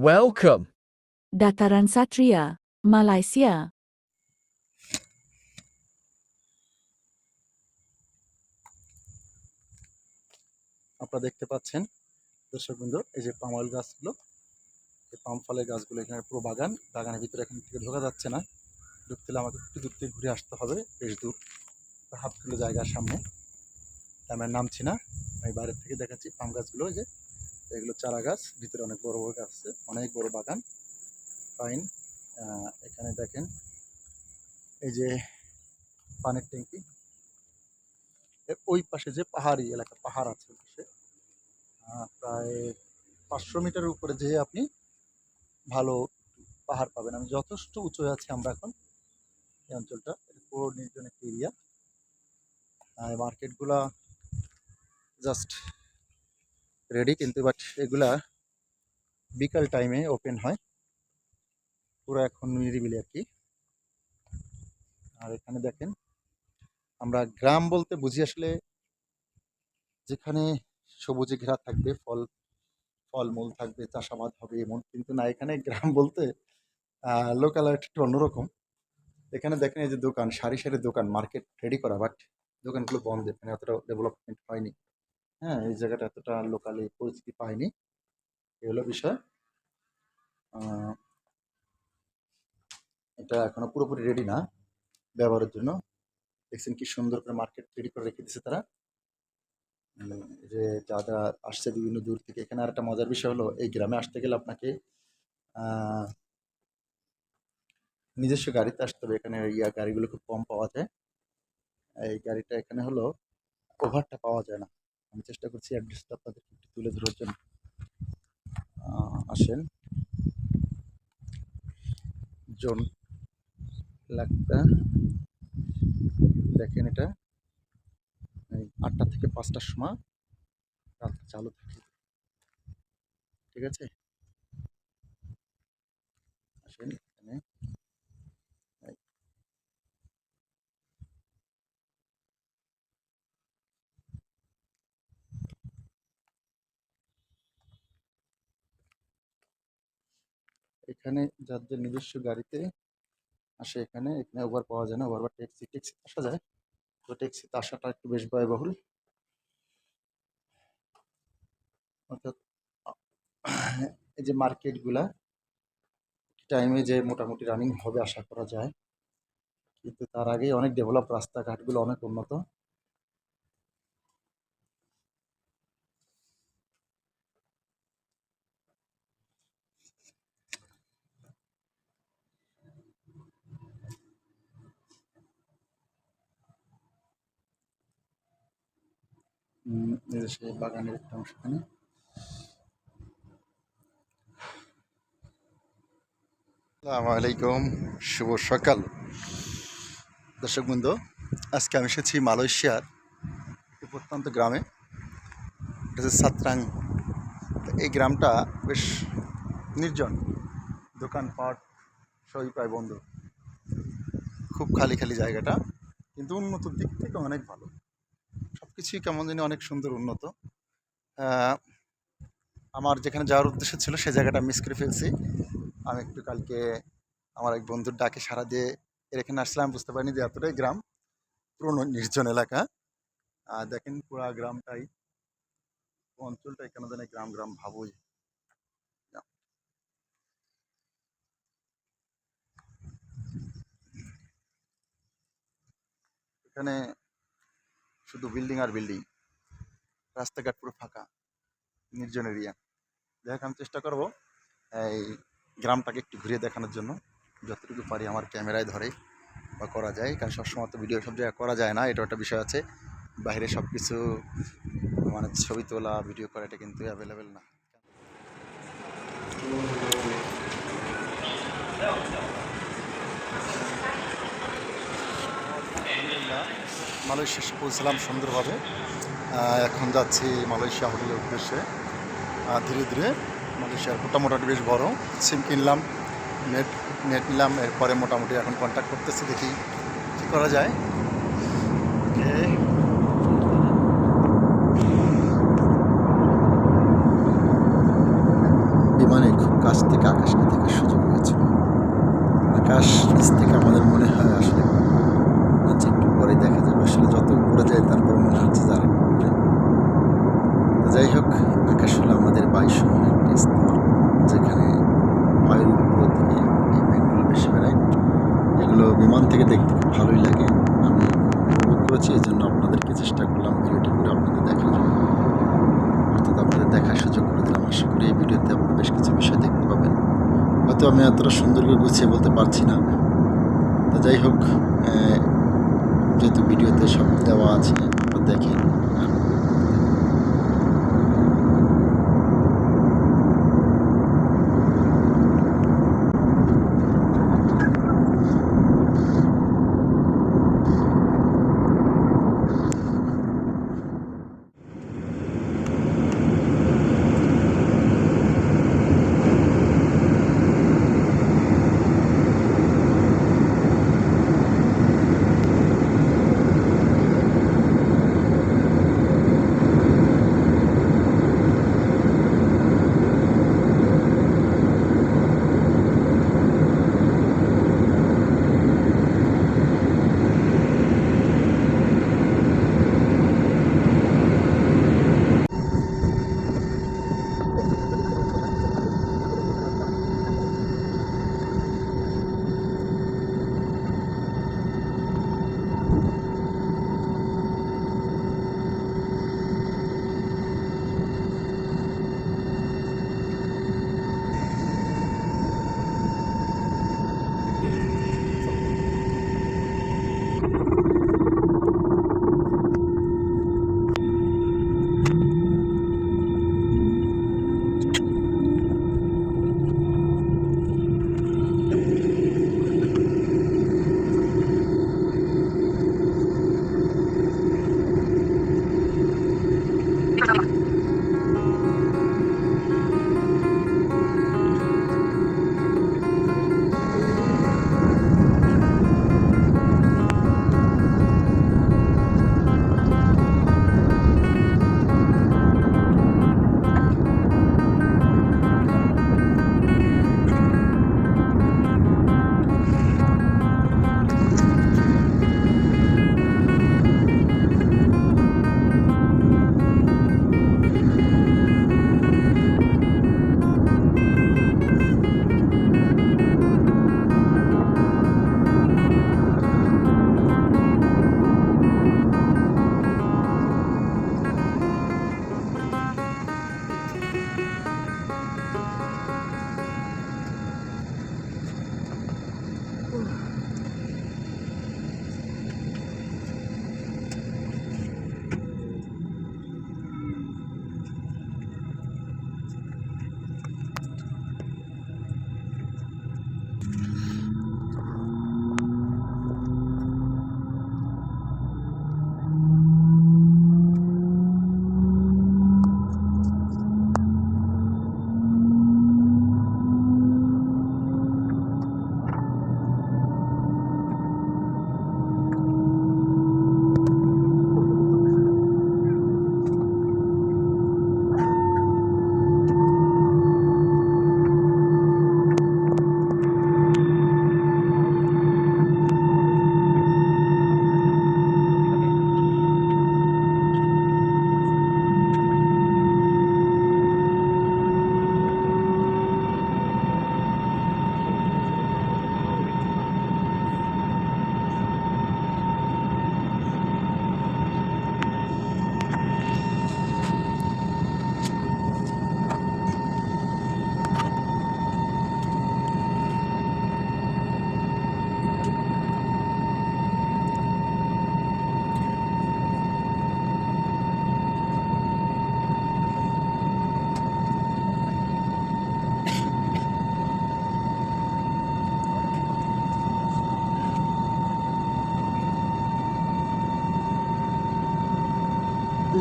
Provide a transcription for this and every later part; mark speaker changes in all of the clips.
Speaker 1: Welcome.
Speaker 2: Dataran Satria, Malaysia.
Speaker 3: আপনারা দেখতে পাচ্ছেন দর্শকবৃন্দ, এই যে পাম অয়েল গাছগুলো, এই পাম ফলের গাছগুলো, এখানে পুরো বাগানের ভিতরে এখান থেকে ঢোকা যাচ্ছে না। ঢুকতে হলে আমাকে একটু দূর থেকে ঘুরে আসতে হবে, বেশ দূর, হাফ কিলো জায়গার সামনে। আমি আর নামছি না, আমি বাইরের থেকে দেখাচ্ছি পাম গাছগুলো। যে এগুলো চারা গাছ, ভিতরে অনেক বড় বড় গাছ আছে, অনেক বড় বাগান, ফাইন। এখানে দেখেন এই যে পানির ট্যাঙ্কি, ওই পাশে যে পাহাড়ি এলাকা, পাহাড় আছে ওই পাশে, প্রায় 500 মিটারের উপরে যেয়ে আপনি ভালো পাহাড় পাবেন। আমি যথেষ্ট উঁচু আছি আমরা এখন, এই অঞ্চলটা পুরো নির্জন একটা এরিয়া। মার্কেটগুলা জাস্ট রেডি, কিন্তু বাট এগুলা বিকাল টাইমে ওপেন হয়, পুরো এখন নিরিবিলি আর কি। আর এখানে দেখেন, আমরা গ্রাম বলতে বুঝি আসলে যেখানে সবুজে ঘেরা থাকবে, ফলমূল থাকবে, চাষাবাদ হবে, এমন কিন্তু না। এখানে গ্রাম বলতে লোকালয় একটু অন্যরকম। এখানে দেখেন এই যে দোকান, সারি সারি দোকান, মার্কেট রেডি করা, বাট দোকানগুলো বন্ধ, এখানে এতটা ডেভেলপমেন্ট হয়নি। হ্যাঁ, এই জায়গাটা এতটা লোকালি পরিচিতি পায়নি, এই হলো বিষয়। এটা এখনো পুরোপুরি রেডি না ব্যবহারের জন্য। দেখছেন কি সুন্দর করে মার্কেট রেডি করে রেখে দিয়েছে তারা, যে যারা আসছে বিভিন্ন দূর থেকে। এখানে আর একটা মজার বিষয় হলো, এই গ্রামে আসতে গেলে আপনাকে নিজস্ব গাড়িতে আসতে হবে। এখানে গাড়িগুলো খুব কম পাওয়া যায়। এই গাড়িটা এখানে হলো ওভারটা পাওয়া যায় না। আমি চেষ্টা করছি অ্যাড্রেসটা আপনাদেরকে একটু তুলে ধরার জন্য। আসেন, জোন লাগটা দেখেন, এটা 8টা থেকে 5টার সময় রাত চালু থাকে, ঠিক আছে? আসেন এখানে, এখানে যাদের নিজস্ব গাড়িতে আসে, এখানে ওভার পাওয়া যায় না, ওভার বা ট্যাক্সিতে আসা যায়, তো ট্যাক্সিতে আসাটা একটু বেশ ব্যয়বহুল। অর্থাৎ এই যে মার্কেটগুলা টাইমে যে মোটামুটি রানিং হবে আশা করা যায়, কিন্তু তার আগেই অনেক ডেভেলপ, রাস্তাঘাটগুলো অনেক উন্নত। এই যে সেই বাগানের একটা অংশ এখানে। আসসালামু আলাইকুম, শুভ সকাল দর্শকবৃন্দ। আজকে আমি এসেছি মালয়েশিয়ার একটি প্রত্যন্ত গ্রামে, এটা হচ্ছে সাতরাং। এই গ্রামটা বেশ নির্জন, দোকানপাট সবই প্রায় বন্ধ, খুব খালি খালি জায়গাটা, কিন্তু উন্নত দিক থেকে অনেক ভালো। সব কিছুই কেমন জানি অনেক সুন্দর, উন্নত। আমার যেখানে যাওয়ার উদ্দেশ্য ছিল সে জায়গাটা মিস করে ফেলছি। আমি একটু কালকে আমার এক বন্ধুর ডাকে সাড়া দিয়ে এখানে আসলাম, বুঝতে পারিনি যে এতটাই গ্রাম, পুরনো নির্জন এলাকা। দেখেন পুরা গ্রামটাই, অঞ্চলটাই কেন জানি গ্রাম গ্রাম ভাবই। এখানে শুধু বিল্ডিং আর বিল্ডিং, রাস্তাঘাট পুরো ফাঁকা, নির্জন এরিয়া। দেখ, আমি চেষ্টা করব এই গ্রামটাকে একটু ঘুরিয়ে দেখানোর জন্য, যতটুকু পারি আমার ক্যামেরায় ধরে বা করা যায়, কারণ সবসময় তো ভিডিও সব জায়গায় করা যায় না, এটা একটা বিষয় আছে। বাইরে সব কিছু মানে ছবি তোলা, ভিডিও করা, এটা কিন্তু অ্যাভেলেবেল না। মালয়েশিয়া পৌঁছলাম সুন্দরভাবে। এখন যাচ্ছি মালয়েশিয়া হোটেলের উদ্দেশ্যে ধীরে ধীরে। মালয়েশিয়া এয়ারপোর্টটা মোটামুটি বেশ বড়। সিম কিনলাম, নেট নেট নিলাম, এরপরে মোটামুটি এখন কন্ট্যাক্ট করতেছি, দেখি কী করা যায়। ওকে, বিমানের খুব কাছ থেকে আকাশকে দেখার সুযোগ হয়েছিল। আকাশ নিচ থেকে আমাদের মনে হয় আসলে হচ্ছে একটু পরে দেখা যাবে, আসলে যত উপরে যায় তারপর মনে হচ্ছে যে আরেকটু উপরে। তো যাই হোক, আকাশ হলো আমাদের বায়ুসময়ের একটি স্তর, যেখানে বায়ুর উপর থেকে এই মেঘগুলো বেশি বেড়ায়। এগুলো বিমান থেকে দেখতে খুব ভালোই লাগে। আমি উপভোগ করেছি, এই জন্য আপনাদেরকে চেষ্টা করলাম ভিডিওটি করে আপনাদের দেখার জন্য, অর্থাৎ আপনাদের দেখার সুযোগ করে দিলাম। আশা করি এই ভিডিওতে আপনারা বেশ কিছু বিষয় দেখতে পাবেন। হয়তো আমি এতটা সুন্দর করে গুছিয়ে বলতে পারছি না, তো যাই হোক, যেহেতু ভিডিওতে সব দেওয়া আছে আপনারা দেখেন।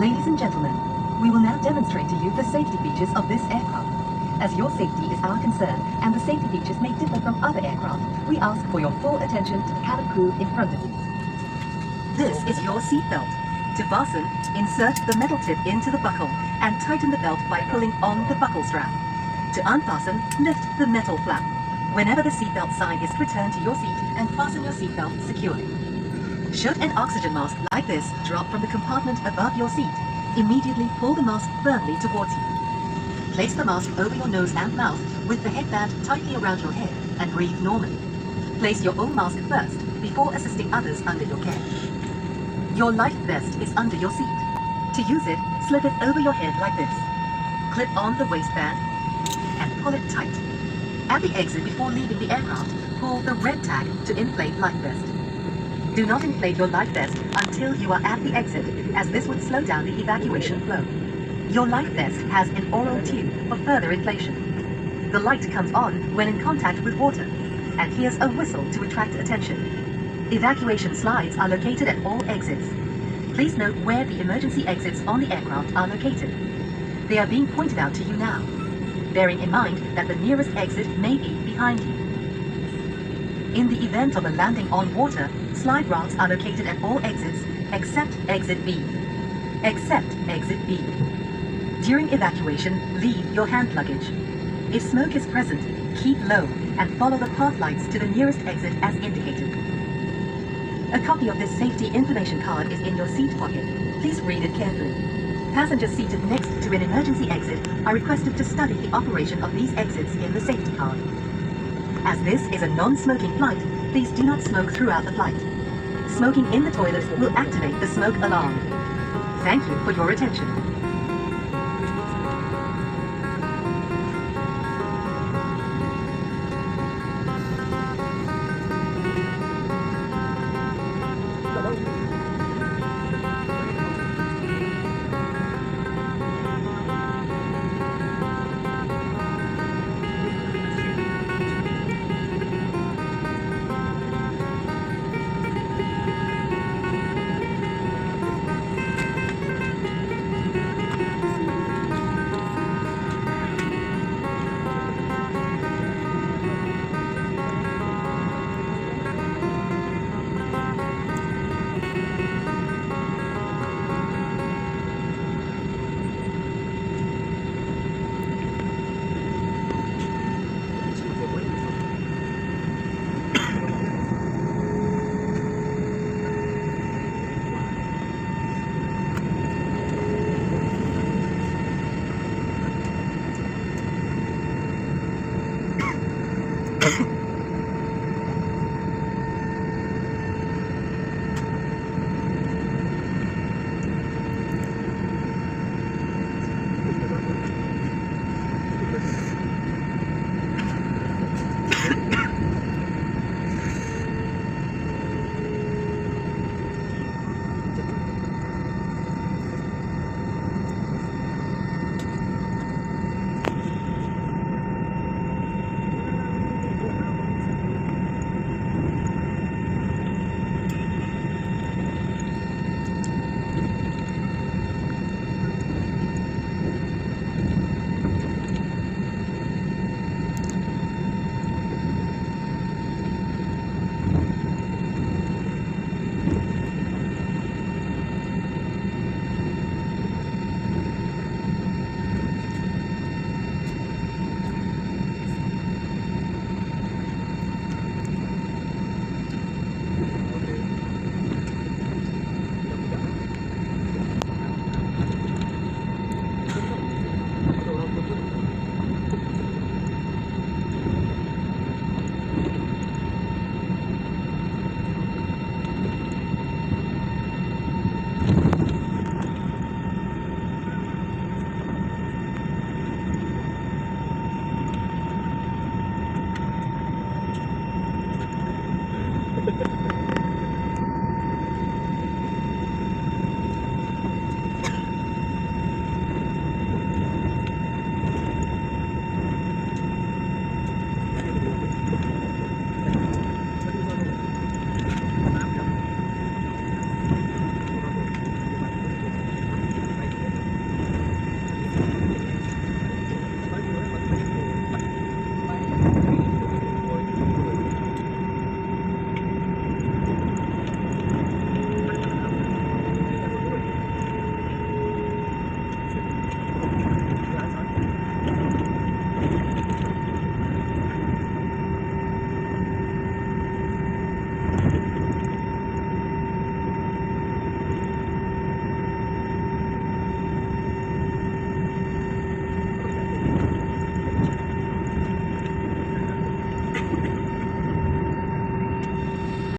Speaker 1: Ladies and gentlemen, we will now demonstrate to you the safety features of this aircraft. As your safety is our concern and the safety features may differ from other aircraft, we ask for your full attention to the cabin crew in front of you. This is your seatbelt. To fasten, insert the metal tip into the buckle and tighten the belt by pulling on the buckle strap. To unfasten, lift the metal flap. Whenever the seatbelt sign is returned to your seat and fasten your seatbelt securely. Should an oxygen mask like this drop from the compartment above your seat, immediately pull the mask firmly towards you. Place the mask over your nose and mouth with the headband tightly around your head and breathe normally. Place your own mask first before assisting others under your care. Your life vest is under your seat. To use it, slip it over your head like this. Clip on the waistband and pull it tight. At the exit before leaving the aircraft, pull the red tag to inflate life vest. Do not inflate your life vest until you are at the exit, as this would slow down the evacuation flow. Your life vest has an oral tube for further inflation. The light comes on when in contact with water, and here's a whistle to attract attention. Evacuation slides are located at all exits. Please note where the emergency exits on the aircraft are located. They are being pointed out to you now, bearing in mind that the nearest exit may be behind you. In the event of a landing on water, slide routes are located at all exits except exit B. Except exit B. During evacuation, leave your hand luggage. If smoke is present, keep low and follow the path lights to the nearest exit as indicated. A copy of this safety information card is in your seat pocket. Please read it carefully. Passengers seated next to an emergency exit are requested to study the operation of these exits in the safety card. As this is a non-smoking flight, please do not smoke throughout the flight. Smoking in the toilet will activate the smoke alarm. Thank you for your attention.